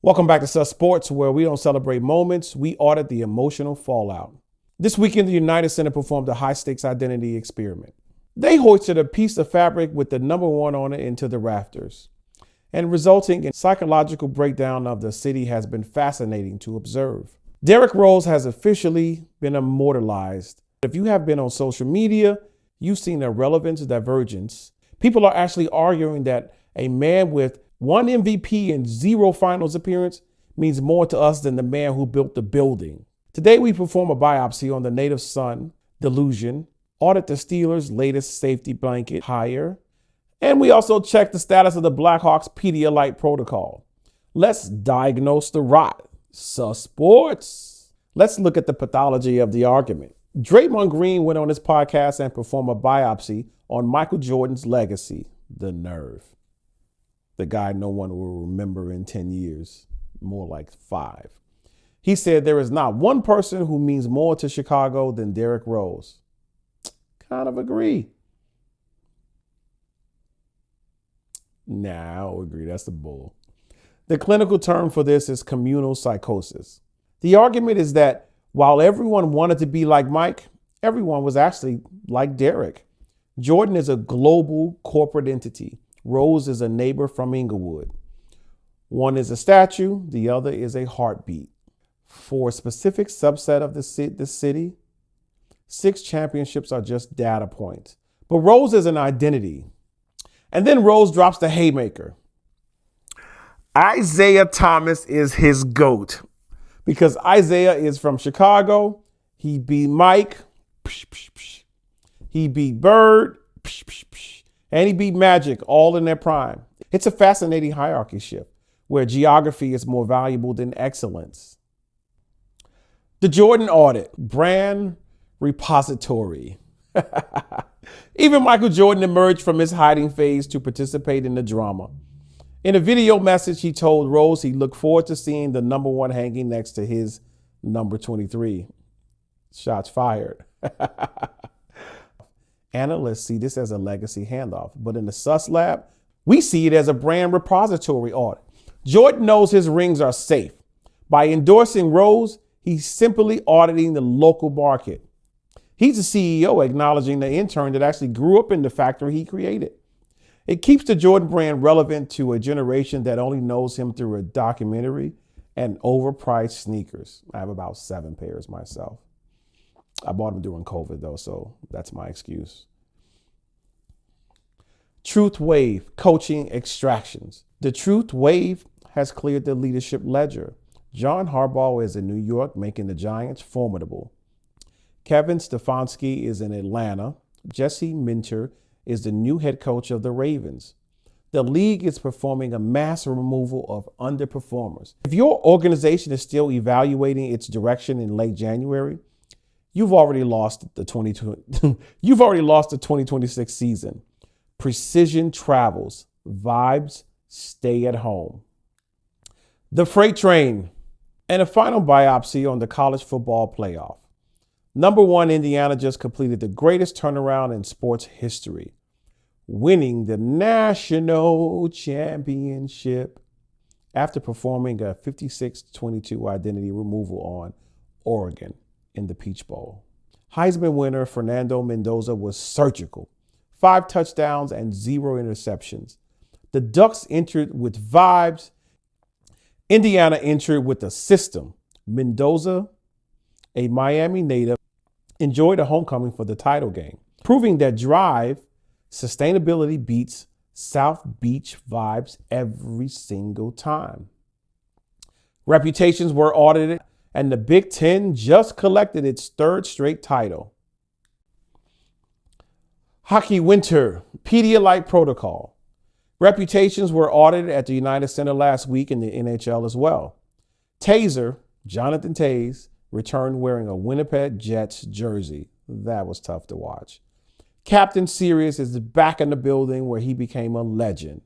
Welcome back to Sus Sports, where we don't celebrate moments, we audit the emotional fallout. This weekend, the United Center performed a high-stakes identity experiment. They hoisted a piece of fabric with the number one on it into the rafters, and resulting in psychological breakdown of the city has been fascinating to observe. Derrick Rose has officially been immortalized. If you have been on social media, you've seen a relevance divergence. People are actually arguing that a man with one MVP and zero finals appearance means more to us than the man who built the building. Today, we perform a biopsy on the native son, delusion, audit the Steelers' latest safety blanket hire, and we also check the status of the Blackhawks Pedialyte protocol. Let's diagnose the rot. Sus Sports. Let's look at the pathology of the argument. Draymond Green went on his podcast and performed a biopsy on Michael Jordan's legacy, the nerve. The guy no one will remember in 10 years, more like 5. He said there is not one person who means more to Chicago than Derrick Rose. Kind of agree. Nah, I don't agree. That's a bull. The clinical term for this is communal psychosis. The argument is that while everyone wanted to be like Mike, everyone was actually like Derrick. Jordan is a global corporate entity. Rose is a neighbor from Inglewood. One is a statue, the other is a heartbeat. For a specific subset of the city, 6 championships are just data points. But Rose is an identity. And then Rose drops the haymaker. Isaiah Thomas is his GOAT. Because Isaiah is from Chicago, he beat Mike, he beat Bird, and he beat Magic, all in their prime. It's a fascinating hierarchy shift where geography is more valuable than excellence. The Jordan audit, brand repository. Even Michael Jordan emerged from his hiding phase to participate in the drama. In a video message, he told Rose he looked forward to seeing the number one hanging next to his number 23. Shots fired. Analysts see this as a legacy handoff, but in the Sus Lab, we see it as a brand repository audit. Jordan knows his rings are safe. By endorsing Rose, he's simply auditing the local market. He's the CEO acknowledging the intern that actually grew up in the factory he created. It keeps the Jordan brand relevant to a generation that only knows him through a documentary and overpriced sneakers. I have about 7 pairs myself. I bought them during COVID, though, so that's my excuse. Truth Wave, coaching extractions. The Truth Wave has cleared the leadership ledger. John Harbaugh is in New York, making the Giants formidable. Kevin Stefanski is in Atlanta. Jesse Minter is the new head coach of the Ravens. The league is performing a mass removal of underperformers. If your organization is still evaluating its direction in late January, you've already lost the 2026 season. Precision travels. Vibes stay at home. The Freight Train. And a final biopsy on the college football playoff. Number 1, Indiana just completed the greatest turnaround in sports history, winning the national championship after performing a 56-22 identity removal on Oregon in the Peach Bowl. Heisman winner Fernando Mendoza was surgical. 5 touchdowns and 0 interceptions. The Ducks entered with vibes. Indiana entered with a system. Mendoza, a Miami native, enjoyed a homecoming for the title game, proving that drive, sustainability beats South Beach vibes every single time. Reputations were audited, and the Big Ten just collected its 3rd straight title. Hockey winter, Pedialyte protocol. Reputations were audited at the United Center last week in the NHL as well. Taser, Jonathan Toews, returned wearing a Winnipeg Jets jersey. That was tough to watch. Captain Sirius is back in the building where he became a legend.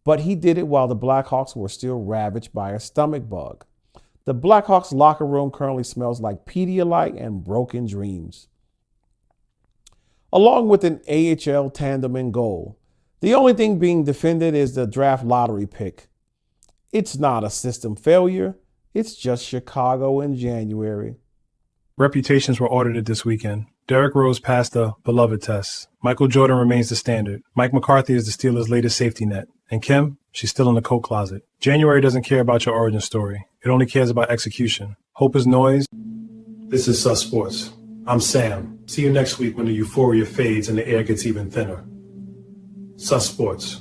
But he did it while the Blackhawks were still ravaged by a stomach bug. The Blackhawks locker room currently smells like Pedialyte and broken dreams. Along with an AHL tandem in goal, the only thing being defended is the draft lottery pick. It's not a system failure. It's just Chicago in January. Reputations were audited this weekend. Derrick Rose passed the beloved test. Michael Jordan remains the standard. Mike McCarthy is the Steelers' latest safety net. And Kim, she's still in the coat closet. January doesn't care about your origin story. It only cares about execution. Hope is noise. This is Sus Sports. I'm Sam. See you next week when the euphoria fades and the air gets even thinner. Sus Sports.